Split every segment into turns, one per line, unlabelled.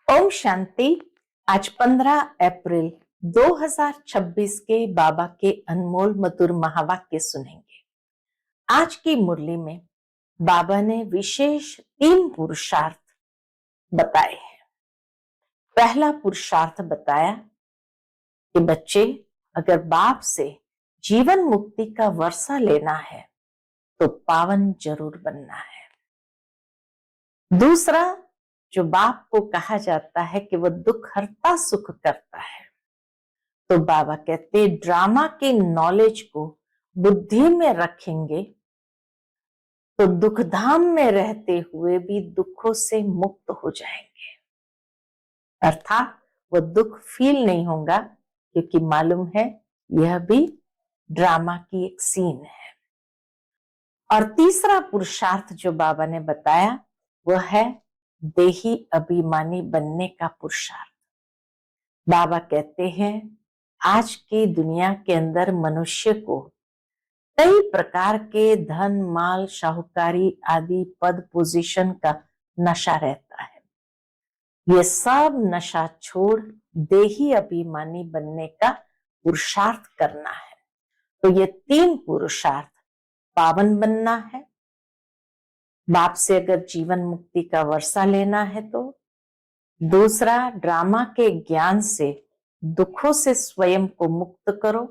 ओम शांति। आज 15 अप्रैल 2026 के बाबा के अनमोल मधुर महावाक्य सुनेंगे। आज की मुरली में बाबा ने विशेष 3 पुरुषार्थ बताए हैं। पहला पुरुषार्थ बताया कि बच्चे, अगर बाप से जीवन मुक्ति का वर्षा लेना है तो पावन जरूर बनना है। दूसरा, जो बाप को कहा जाता है कि वह दुख हरता सुख करता है, तो बाबा कहते ड्रामा के नॉलेज को बुद्धि में रखेंगे तो दुखधाम में रहते हुए भी दुखों से मुक्त हो जाएंगे। अर्थात वह दुख फील नहीं होगा, क्योंकि मालूम है यह भी ड्रामा की एक सीन है। और तीसरा पुरुषार्थ जो बाबा ने बताया वह है देही अभिमानी बनने का पुरुषार्थ। बाबा कहते हैं आज की दुनिया के अंदर मनुष्य को कई प्रकार के धन माल शाहूकारी आदि पद पोजीशन का नशा रहता है। ये सब नशा छोड़ देही अभिमानी बनने का पुरुषार्थ करना है। तो ये 3 पुरुषार्थ, पावन बनना है, बाप से अगर जीवन मुक्ति का वर्षा लेना है तो, दूसरा ड्रामा के ज्ञान से दुखों से स्वयं को मुक्त करो,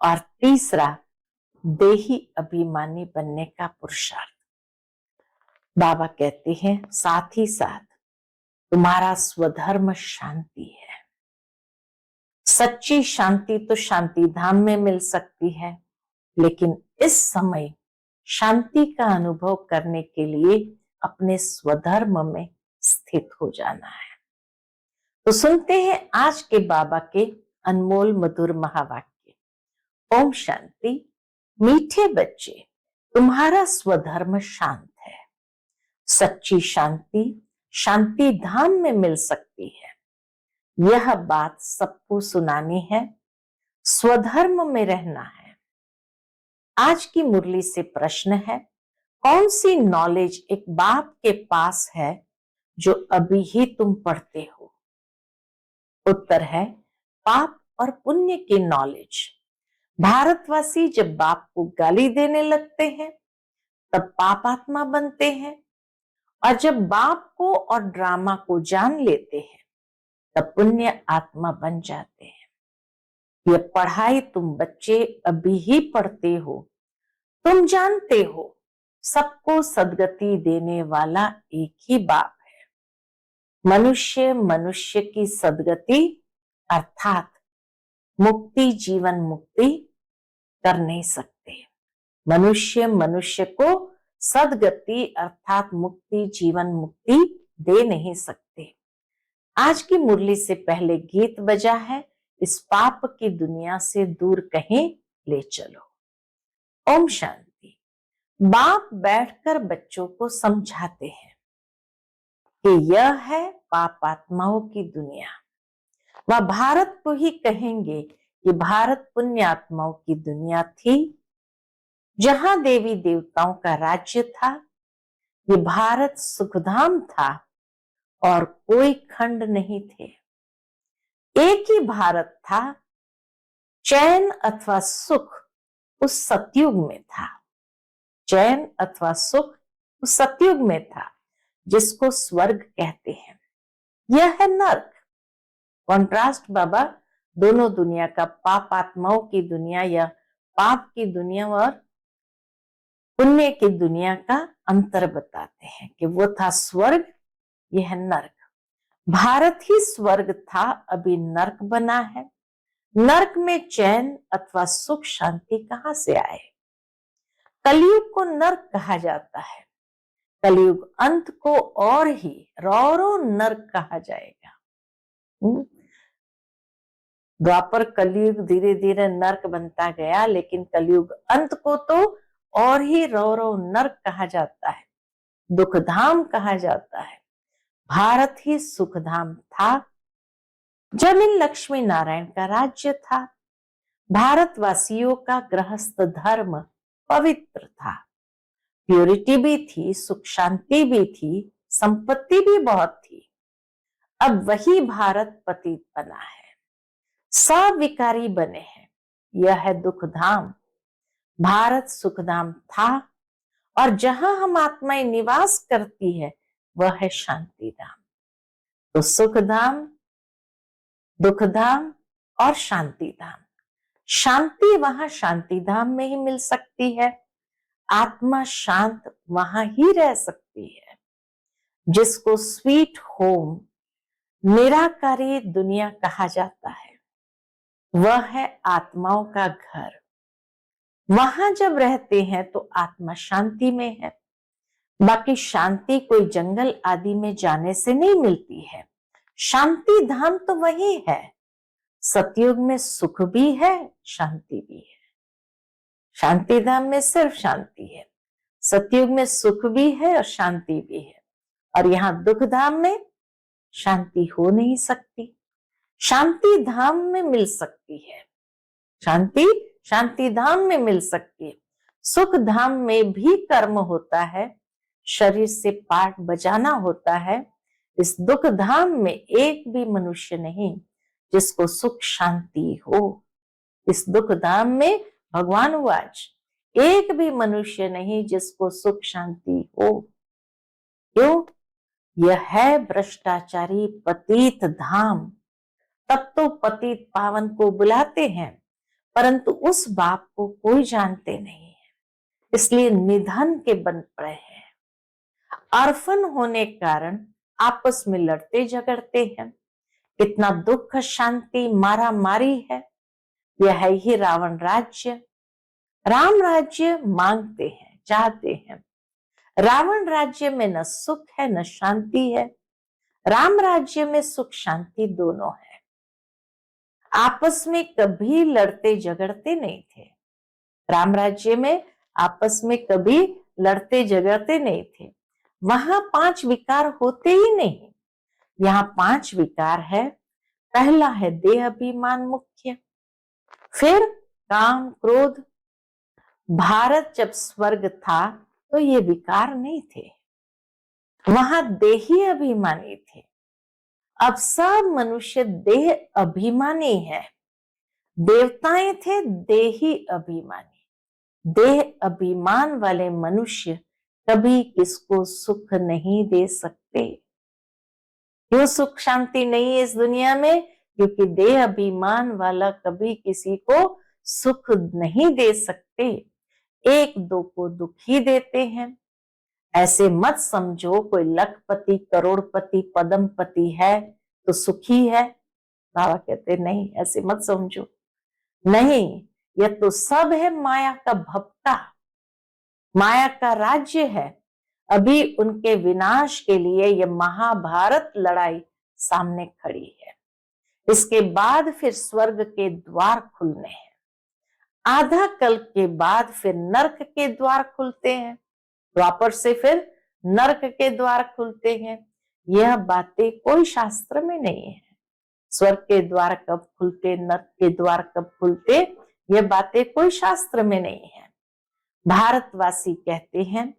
और तीसरा देही अभिमानी बनने का पुरुषार्थ। बाबा कहते हैं साथ ही साथ तुम्हारा स्वधर्म शांति है। सच्ची शांति तो शांति धाम में मिल सकती है, लेकिन इस समय शांति का अनुभव करने के लिए अपने स्वधर्म में स्थित हो जाना है। तो सुनते हैं आज के बाबा के अनमोल मधुर महावाक्य। ओम शांति। मीठे बच्चे, तुम्हारा स्वधर्म शांत है। सच्ची शांति शांति धाम में मिल सकती है। यह बात सबको सुनानी है। स्वधर्म में रहना है। आज की मुरली से प्रश्न है, कौन सी नॉलेज एक बाप के पास है जो अभी ही तुम पढ़ते हो? उत्तर है पाप और पुण्य की नॉलेज। भारतवासी जब बाप को गाली देने लगते हैं तब पाप आत्मा बनते हैं, और जब बाप को और ड्रामा को जान लेते हैं तब पुण्य आत्मा बन जाते हैं। यह पढ़ाई तुम बच्चे अभी ही पढ़ते हो। तुम जानते हो सबको सदगति देने वाला एक ही बाप है। मनुष्य मनुष्य की सदगति अर्थात मुक्ति जीवन मुक्ति कर नहीं सकते। मनुष्य मनुष्य को सदगति अर्थात मुक्ति जीवन मुक्ति दे नहीं सकते। आज की मुरली से पहले गीत बजा है, इस पाप की दुनिया से दूर कहीं ले चलो। ओम शांति। बाप बैठकर बच्चों को समझाते हैं कि यह है पाप आत्माओं की दुनिया। वह भारत को ही कहेंगे कि भारत पुण्य आत्माओं की दुनिया थी, जहां देवी देवताओं का राज्य था। ये भारत सुखधाम था और कोई खंड नहीं थे। एक ही भारत था। चैन अथवा सुख उस सतयुग में था। चैन अथवा सुख उस सतयुग में था, जिसको स्वर्ग कहते हैं। यह है नर्क। कॉन्ट्रास्ट बाबा दोनों दुनिया का, पाप आत्माओं की दुनिया या पाप की दुनिया और पुण्य की दुनिया का अंतर बताते हैं कि वो था स्वर्ग, यह नर्क। भारत ही स्वर्ग था, अभी नर्क बना है। नर्क में चैन अथवा सुख शांति कहां से आए? कलयुग को नर्क कहा जाता है। कलयुग अंत को और ही रौरो नर्क कहा जाएगा। द्वापर कलयुग धीरे धीरे नर्क बनता गया, लेकिन कलयुग अंत को तो और ही रौरो नर्क कहा जाता है, दुखधाम कहा जाता है। भारत ही सुखधाम था जब इन लक्ष्मी नारायण का राज्य था। भारतवासियों का गृहस्थ धर्म पवित्र था। प्योरिटी भी थी, सुख शांति भी थी, संपत्ति भी बहुत थी। अब वही भारत पतित बना है, सब विकारी बने हैं। यह है दुख धाम। भारत सुखधाम था, और जहां हम आत्माएं निवास करती है वह है शांति धाम। तो सुख धाम, दुख धाम और शांति धाम। शांति वहां शांति धाम में ही मिल सकती है। आत्मा शांत वहां ही रह सकती है। जिसको स्वीट होम, निराकारी दुनिया कहा जाता है, वह है आत्माओं का घर। वहां जब रहते हैं तो आत्मा शांति में है। बाकी शांति कोई जंगल आदि में जाने से नहीं मिलती है। शांति धाम तो वही है। सतयुग में सुख भी है, शांति भी है। शांति धाम में सिर्फ शांति है। सतयुग में सुख भी है और शांति भी है। और यहाँ दुख धाम में शांति हो नहीं सकती। शांति धाम में मिल सकती है। शांति शांति धाम में मिल सकती है। सुख धाम में भी कर्म होता है, शरीर से पाठ बजाना होता है। इस दुख धाम में एक भी मनुष्य नहीं जिसको सुख शांति हो। इस दुख धाम में भगवान वाच एक भी मनुष्य नहीं जिसको सुख शांति हो। क्यों? यह है भ्रष्टाचारी पतित धाम। तब तो पतित पावन को बुलाते हैं, परंतु उस बाप को कोई जानते नहीं है, इसलिए निधन के बन पड़े हैं। अर्फन होने कारण आपस में लड़ते झगड़ते हैं। इतना दुख, शांति, मारा मारी है। यह है ही रावण राज्य। राम राज्य मांगते हैं, चाहते हैं। रावण राज्य में न सुख है न शांति है। राम राज्य में सुख शांति दोनों है। आपस में कभी लड़ते झगड़ते नहीं थे। राम राज्य में आपस में कभी लड़ते झगड़ते नहीं थे। वहां 5 विकार होते ही नहीं। यहाँ 5 विकार है। पहला है देह अभिमान मुख्य, फिर काम क्रोध। भारत जब स्वर्ग था तो ये विकार नहीं थे, वहां देही अभिमानी थे। अब सब मनुष्य देह अभिमानी है। देवताएं थे देही अभिमानी। देह अभिमान वाले मनुष्य कभी किसको सुख नहीं दे सकते। क्यों सुख शांति नहीं है इस दुनिया में? क्योंकि देह अभिमान वाला कभी किसी को सुख नहीं दे सकते। एक दो को दुख ही देते हैं। ऐसे मत समझो कोई लखपति, करोड़पति, पदमपति है तो सुखी है। बाबा कहते नहीं, ऐसे मत समझो। नहीं, यह तो सब है माया का भपका, माया का राज्य है। अभी उनके विनाश के लिए यह महाभारत लड़ाई सामने खड़ी है। इसके बाद फिर स्वर्ग के द्वार खुलने हैं। आधा कल के बाद फिर नरक के द्वार खुलते हैं। द्वापर से फिर नरक के द्वार खुलते हैं। यह बातें कोई शास्त्र में नहीं है। स्वर्ग के द्वार कब खुलते, नरक के द्वार कब खुलते, यह बातें कोई शास्त्र में नहीं है। भारतवासी कहते हैं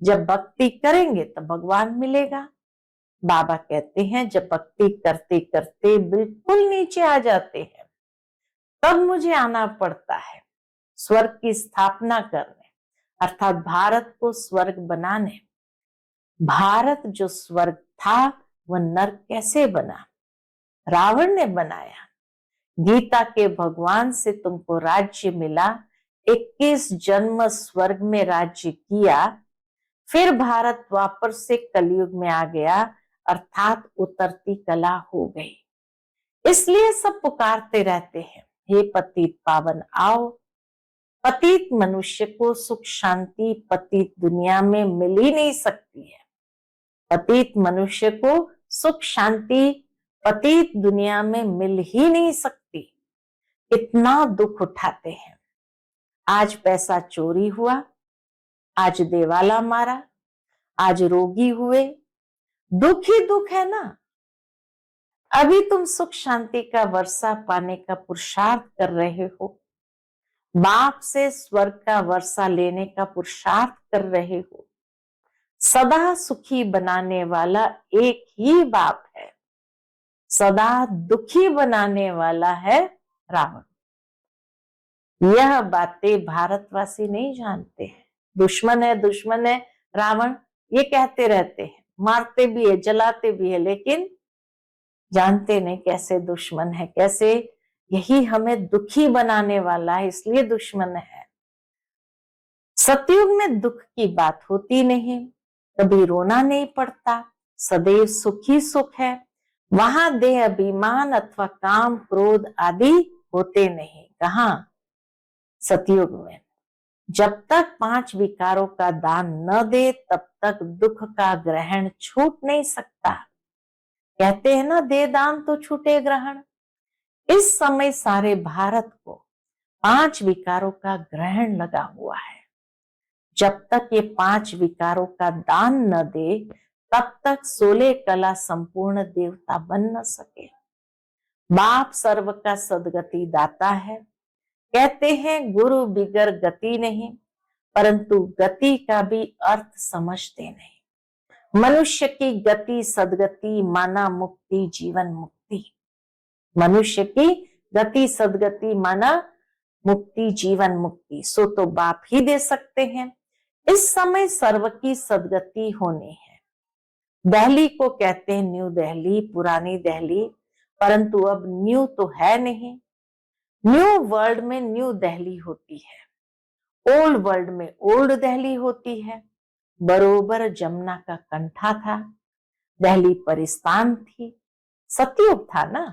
जब भक्ति करेंगे तो भगवान मिलेगा। बाबा कहते हैं जब भक्ति करते करते बिल्कुल नीचे आ जाते हैं तब मुझे आना पड़ता है स्वर्ग की स्थापना करने, अर्थात भारत को स्वर्ग बनाने। भारत जो स्वर्ग था वह नरक कैसे बना? रावण ने बनाया। गीता के भगवान से तुमको राज्य मिला, 21 जन्म स्वर्ग में राज्य किया, फिर भारत द्वापर से कलयुग में आ गया, अर्थात उतरती कला हो गई। इसलिए सब पुकारते रहते हैं, हे पतित पावन आओ। पतित मनुष्य को सुख शांति पतित दुनिया में मिल ही नहीं सकती है। पतित मनुष्य को सुख शांति पतित दुनिया में मिल ही नहीं सकती। इतना दुख उठाते हैं। आज पैसा चोरी हुआ, आज देवाला मारा, आज रोगी हुए, दुख ही दुख है ना। अभी तुम सुख शांति का वर्षा पाने का पुरुषार्थ कर रहे हो, बाप से स्वर्ग का वर्षा लेने का पुरुषार्थ कर रहे हो। सदा सुखी बनाने वाला एक ही बाप है। सदा दुखी बनाने वाला है रावण। यह बातें भारतवासी नहीं जानते हैं। दुश्मन है रावण, ये कहते रहते हैं, मारते भी है, जलाते भी है, लेकिन जानते नहीं कैसे दुश्मन है, कैसे यही हमें दुखी बनाने वाला है, इसलिए दुश्मन है। सतयुग में दुख की बात होती नहीं, कभी रोना नहीं पड़ता, सदैव सुखी सुख है। वहां देह अभिमान अथवा काम क्रोध आदि होते नहीं। कहा? सतयुग में। जब तक 5 विकारों का दान न दे तब तक दुख का ग्रहण छूट नहीं सकता। कहते हैं ना, दे दान तो छूटे ग्रहण। इस समय सारे भारत को 5 विकारों का ग्रहण लगा हुआ है। जब तक ये 5 विकारों का दान न दे तब तक 16 कला संपूर्ण देवता बन न सके। बाप सर्व का सदगति दाता है। कहते हैं गुरु बिगर गति नहीं, परंतु गति का भी अर्थ समझते नहीं। मनुष्य की गति सदगति माना मुक्ति जीवन मुक्ति। मनुष्य की गति सदगति माना मुक्ति जीवन मुक्ति, सो तो बाप ही दे सकते हैं। इस समय सर्व की सदगति होनी है। दिल्ली को कहते हैं न्यू दिल्ली, पुरानी दिल्ली, परंतु अब न्यू तो है नहीं। न्यू वर्ल्ड में न्यू दिल्ली होती है, ओल्ड वर्ल्ड में ओल्ड दिल्ली होती है। बरोबर जमुना का कंठा था, दिल्ली परिस्तान थी, सतयुग था ना।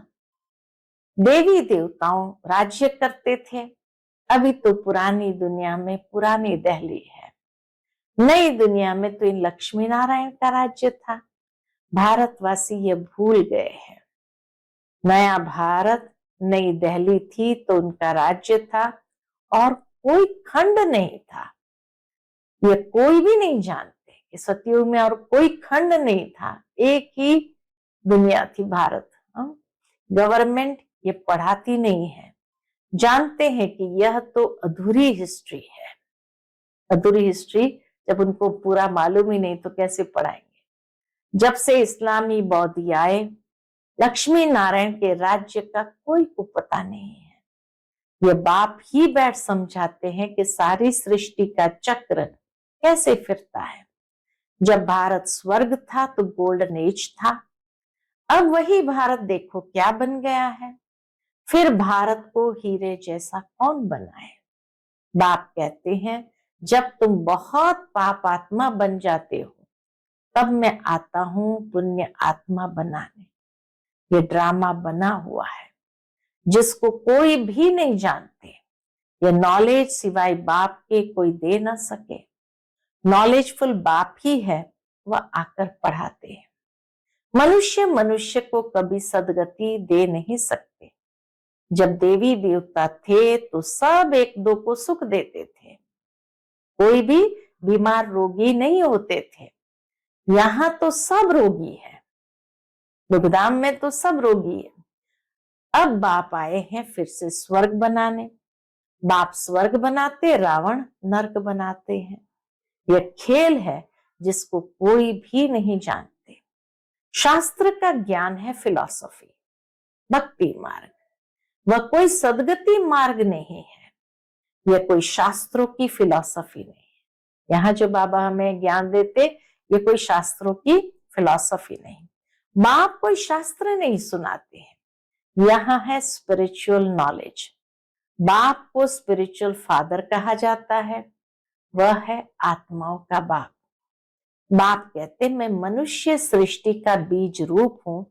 देवी देवताओं राज्य करते थे। अभी तो पुरानी दुनिया में पुरानी दिल्ली है, नई दुनिया में तो इन लक्ष्मी नारायण का राज्य था। भारतवासी ये भूल गए हैं। नया भारत नई दिल्ली थी तो उनका राज्य था, और कोई खंड नहीं था। ये कोई भी नहीं जानते कि सतयुग में और कोई खंड नहीं था, एक ही दुनिया थी भारत। गवर्नमेंट ये पढ़ाती नहीं है, जानते हैं कि यह तो अधूरी हिस्ट्री है। अधूरी हिस्ट्री जब उनको पूरा मालूम ही नहीं तो कैसे पढ़ाएंगे। जब से इस्लामी बौद्ध आए, लक्ष्मी नारायण के राज्य का कोई को पता नहीं है। ये बाप ही बैठ समझाते हैं कि सारी सृष्टि का चक्र कैसे फिरता है। जब भारत स्वर्ग था तो गोल्डन एज था, अब वही भारत देखो क्या बन गया है। फिर भारत को हीरे जैसा कौन बनाए। बाप कहते हैं जब तुम बहुत पाप आत्मा बन जाते हो तब मैं आता हूं पुण्य आत्मा बनाने। ये ड्रामा बना हुआ है जिसको कोई भी नहीं जानते। ये नॉलेज सिवाय बाप के कोई दे ना सके। नॉलेजफुल बाप ही है, वह आकर पढ़ाते हैं। मनुष्य मनुष्य को कभी सदगति दे नहीं सकते। जब देवी देवता थे तो सब एक दो को सुख देते थे, कोई भी बीमार रोगी नहीं होते थे। यहाँ तो सब रोगी है, दुखधाम में तो सब रोगी है। अब बाप आए हैं फिर से स्वर्ग बनाने। बाप स्वर्ग बनाते, रावण नर्क बनाते हैं। यह खेल है जिसको कोई भी नहीं जानते। शास्त्र का ज्ञान है फिलॉसफी, भक्ति मार्ग, वह कोई सदगति मार्ग नहीं है। यह कोई शास्त्रों की फिलॉसफी नहीं है। यहाँ जो बाबा हमें ज्ञान देते, ये कोई शास्त्रों की फिलॉसफी नहीं। बाप कोई शास्त्र नहीं सुनाते हैं, यहाँ है स्पिरिचुअल नॉलेज। बाप को स्पिरिचुअल फादर कहा जाता है, वह है आत्माओं का बाप। बाप कहते मैं मनुष्य सृष्टि का बीज रूप हूं,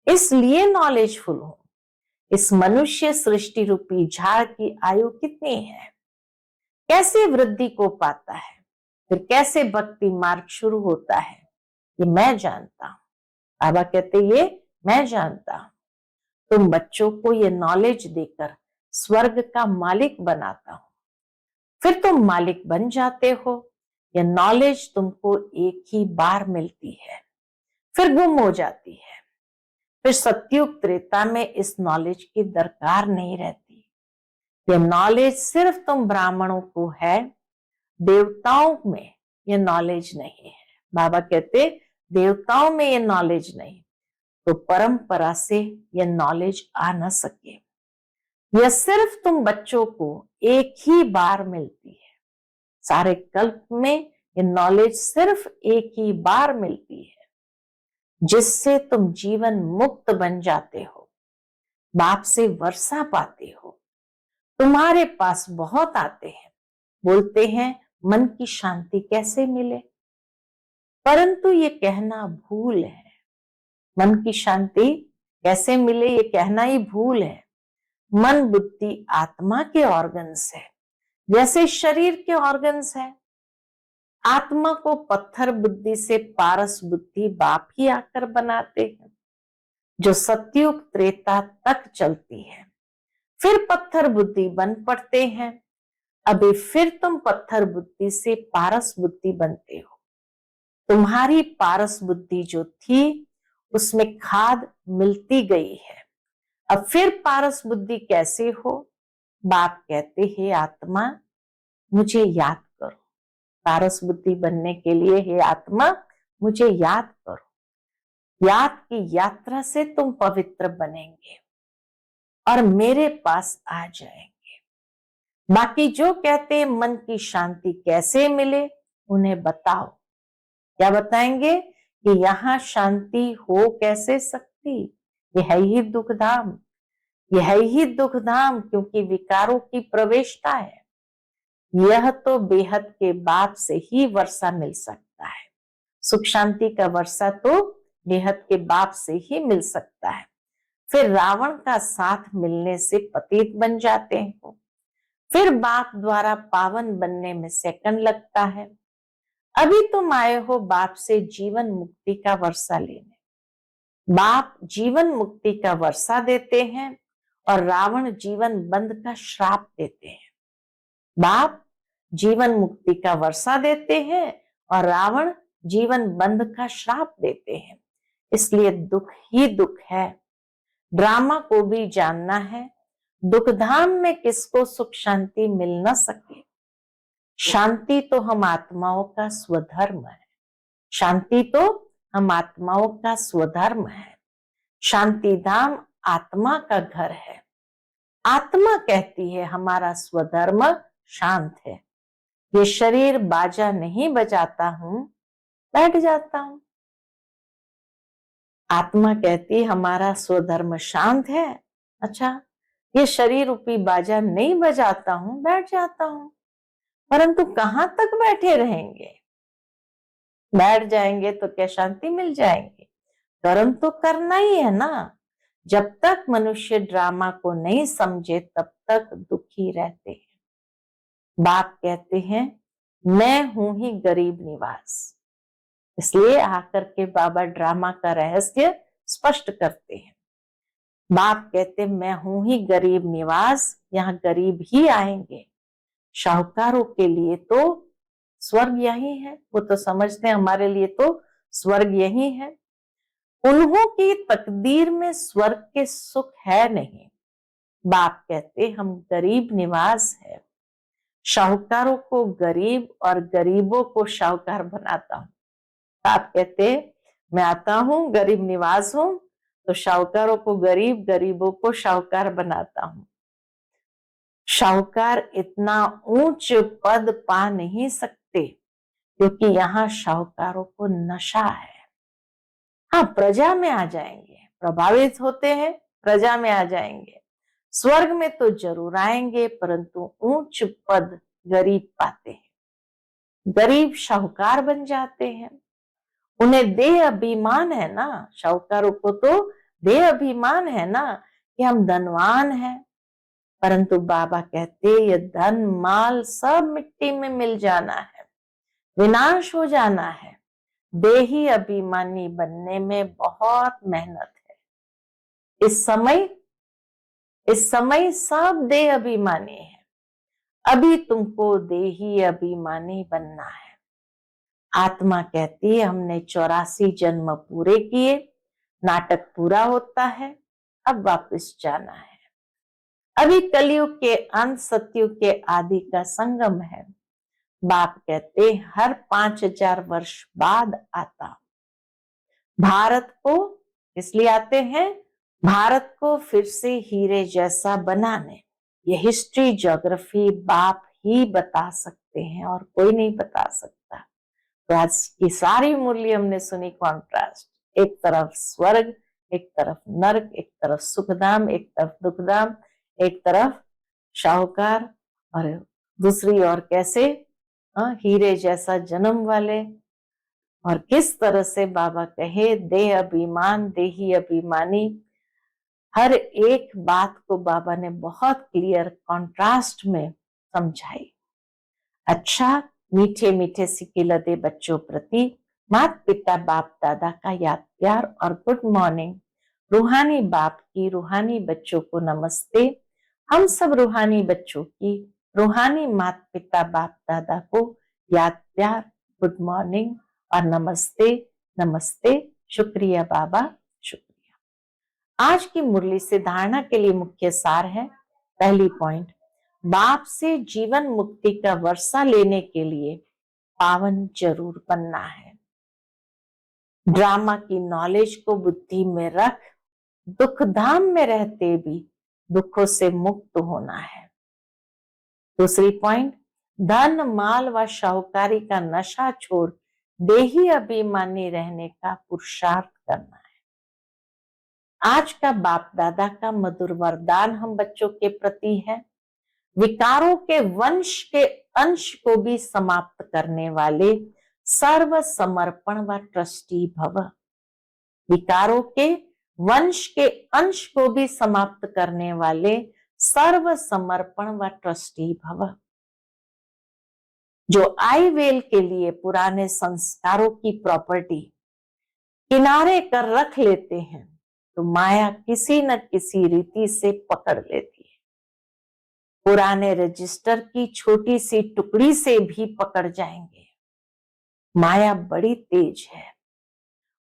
इसलिए नॉलेजफुल हूं। इस मनुष्य सृष्टि रूपी झाड़ की आयु कितनी है, कैसे वृद्धि को पाता है, फिर कैसे भक्ति मार्ग शुरू होता है, ये मैं जानता हूं। बाबा कहते ये मैं जानता हूं। तुम बच्चों को ये नॉलेज देकर स्वर्ग का मालिक बनाता हूं, फिर तुम मालिक बन जाते हो। यह नॉलेज तुमको एक ही बार मिलती है, फिर गुम हो जाती है। फिर सतयुग त्रेता में इस नॉलेज की दरकार नहीं रहती। यह नॉलेज सिर्फ तुम ब्राह्मणों को है, देवताओं में यह नॉलेज नहीं है। बाबा कहते देवताओं में यह नॉलेज नहीं, तो परंपरा से यह नॉलेज आ न सके। यह सिर्फ तुम बच्चों को एक ही बार मिलती है। सारे कल्प में ये नॉलेज सिर्फ एक ही बार मिलती है, जिससे तुम जीवन मुक्त बन जाते हो, बाप से वर्षा पाते हो। तुम्हारे पास बहुत आते हैं, बोलते हैं मन की शांति कैसे मिले, परंतु ये कहना भूल है। मन की शांति कैसे मिले ये कहना ही भूल है। मन बुद्धि आत्मा के ऑर्गन्स है, जैसे शरीर के ऑर्गन्स है। आत्मा को पत्थर बुद्धि से पारस बुद्धि बाप ही आकर बनाते हैं, जो सतयुग त्रेता तक चलती है। फिर पत्थर बुद्धि बन पड़ते हैं। अभी फिर तुम पत्थर बुद्धि से पारस बुद्धि बनते हो। तुम्हारी पारस बुद्धि जो थी उसमें खाद मिलती गई है। अब फिर पारस बुद्धि कैसे हो? बाप कहते हैं आत्मा मुझे याद करो। पारस बुद्धि बनने के लिए हे आत्मा मुझे याद करो। याद की यात्रा से तुम पवित्र बनेंगे और मेरे पास आ जाएंगे। बाकी जो कहते हैं मन की शांति कैसे मिले, उन्हें बताओ। क्या बताएंगे कि यहाँ शांति हो कैसे सकती? यह है ही दुखधाम, यह है ही दुखधाम, क्योंकि विकारों की प्रवेशता है। यह तो बेहद के बाप से ही वर्षा मिल सकता है। सुख शांति का वर्षा तो बेहद के बाप से ही मिल सकता है। फिर रावण का साथ मिलने से पतित बन जाते हैं। फिर बाप द्वारा पावन बनने में सेकंड लगता है। अभी तुम आए हो बाप से जीवन मुक्ति का वर्षा लेने। बाप जीवन मुक्ति का वर्षा देते हैं और रावण जीवन बंद का श्राप देते हैं। बाप जीवन मुक्ति का वर्षा देते हैं और रावण जीवन बंद का श्राप देते हैं। इसलिए दुख ही दुख है। ड्रामा को भी जानना है। दुखधाम में किसको सुख शांति मिल न सके। शांति तो हम आत्माओं का स्वधर्म है। शांति तो हम आत्माओं का स्वधर्म है। शांति धाम आत्मा का घर है। आत्मा कहती है हमारा स्वधर्म शांत है। ये शरीर बाजा नहीं बजाता हूं, बैठ जाता हूं। आत्मा कहती हमारा स्वधर्म शांत है। अच्छा, ये शरीर रूपी बाजा नहीं बजाता हूं, बैठ जाता हूं। परंतु कहां तक बैठे रहेंगे? बैठ जाएंगे तो क्या शांति मिल जाएंगे? कर्म तो करना ही है ना। जब तक मनुष्य ड्रामा को नहीं समझे तब तक दुखी रहते हैं। बाप कहते हैं मैं हूं ही गरीब निवास। इसलिए आकर के बाबा ड्रामा का रहस्य स्पष्ट करते हैं। बाप कहते मैं हूं ही गरीब निवास, यहाँ गरीब ही आएंगे। शाहूकारों के लिए तो स्वर्ग यही है। वो तो समझते हैं हमारे लिए तो स्वर्ग यही है। उन्हों की तकदीर में स्वर्ग के सुख है नहीं। बाप कहते हम गरीब निवास है। शाहूकारों को गरीब और गरीबों को शाहूकार बनाता हूं। आप कहते मैं आता हूं, गरीब निवास हूं, तो शाहूकारों को गरीब, गरीबों को शाहूकार बनाता हूं। शाहूकार इतना ऊंच पद पा नहीं सकते, क्योंकि यहाँ शाहूकारों को नशा है। हाँ, प्रजा में आ जाएंगे, प्रभावित होते हैं, प्रजा में आ जाएंगे। स्वर्ग में तो जरूर आएंगे, परंतु ऊंच पद गरीब पाते हैं। गरीब शाहूकार बन जाते हैं। उन्हें देह अभिमान है ना। शाहूकारों को तो देह अभिमान है ना कि हम धनवान हैं। परंतु बाबा कहते ये धन माल सब मिट्टी में मिल जाना है, विनाश हो जाना है। देही अभिमानी बनने में बहुत मेहनत है। इस समय सब देह अभिमानी है। अभी तुमको देही अभिमानी बनना है। आत्मा कहती है हमने 84 जन्म पूरे किए, नाटक पूरा होता है, अब वापस जाना है। अभी कलयुग के अंत सतयुग के आदि का संगम है। बाप कहते हर 5000 वर्ष बाद आता। भारत को इसलिए आते हैं भारत को फिर से हीरे जैसा बनाने। ये हिस्ट्री ज्योग्राफी बाप ही बता सकते हैं और कोई नहीं बता सकता। तो आज की सारी मूल्य हमने सुनी, कॉन्ट्रास्ट, एक तरफ स्वर्ग, एक तरफ नर्क, एक तरफ सुखधाम, एक तरफ दुखधाम, एक तरफ शाहूकार और दूसरी ओर कैसे हीरे जैसा जन्म वाले। और किस तरह से बाबा कहे देह अभिमान देही अभिमानी, हर एक बात को बाबा ने बहुत क्लियर कॉन्ट्रास्ट में समझाई। अच्छा, मीठे मीठे सिक्के लदे बच्चों प्रति माता पिता बाप दादा का याद प्यार और गुड मॉर्निंग। रूहानी बाप की रूहानी बच्चों को नमस्ते। हम सब रूहानी बच्चों की रूहानी माता पिता बाप दादा को याद प्यार, गुड मॉर्निंग और नमस्ते। नमस्ते, शुक्रिया बाबा, शुक्रिया। आज की मुरली से धारणा के लिए मुख्य सार है। पहली पॉइंट, बाप से जीवन मुक्ति का वर्षा लेने के लिए पावन जरूर बनना है। ड्रामा की नॉलेज को बुद्धि में रख दुख धाम में रहते भी दुखों से मुक्त होना है। दूसरी पॉइंट, धन माल व शाहूकारी का नशा छोड़ देही अभिमानी रहने का पुरुषार्थ करना है। आज का बाप दादा का मधुर वरदान हम बच्चों के प्रति है। विकारों के वंश के अंश को भी समाप्त करने वाले सर्व समर्पण व ट्रस्टी भव। विकारों के वंश के अंश को भी समाप्त करने वाले सर्व समर्पण व ट्रस्टी भव। जो आई वेल के लिए पुराने संस्कारों की प्रॉपर्टी किनारे कर रख लेते हैं तो माया किसी न किसी रीति से पकड़ लेती है। पुराने रजिस्टर की छोटी सी टुकड़ी से भी पकड़ जाएंगे। माया बड़ी तेज है,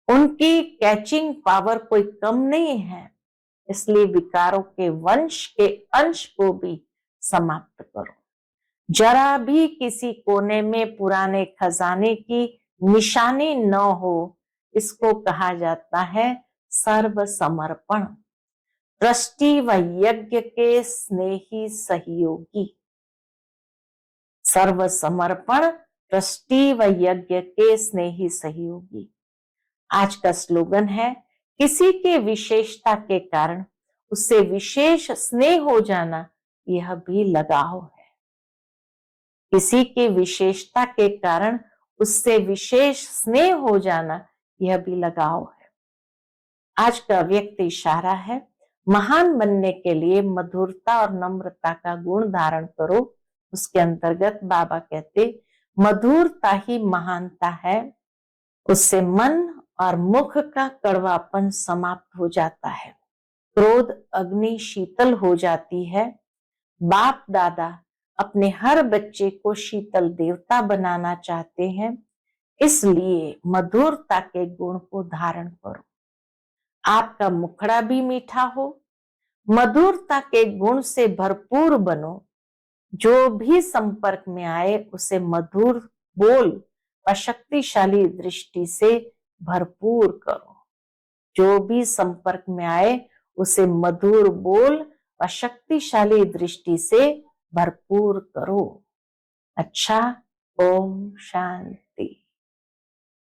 उनकी कैचिंग पावर कोई कम नहीं है। इसलिए विकारों के वंश के अंश को भी समाप्त करो। जरा भी किसी कोने में पुराने खजाने की निशानी न हो, इसको कहा जाता है सर्व समर्पण। ट्रस्टी व यज्ञ के स्नेही सहयोगी। सर्व समर्पण, ट्रस्टी व यज्ञ के स्नेही सहयोगी। आज का स्लोगन है, किसी के विशेषता के कारण उससे विशेष स्नेह हो जाना यह भी लगाव है। किसी की विशेषता के कारण उससे विशेष स्नेह हो जाना यह भी लगाव है। आज का व्यक्त इशारा है, महान बनने के लिए मधुरता और नम्रता का गुण धारण करो। उसके अंतर्गत बाबा कहते, मधुरता ही महानता है। उससे मन और मुख का कड़वापन समाप्त हो जाता है। क्रोध अग्नि शीतल हो जाती है। बाप दादा अपने हर बच्चे को शीतल देवता बनाना चाहते हैं, इसलिए मधुरता के गुण को धारण करो। आपका मुखड़ा भी मीठा हो, मधुरता के गुण से भरपूर बनो। जो भी संपर्क में आए उसे मधुर बोल व शक्तिशाली दृष्टि से भरपूर करो। जो भी संपर्क में आए उसे मधुर बोल व शक्तिशाली दृष्टि से भरपूर करो। अच्छा, ओम शांति।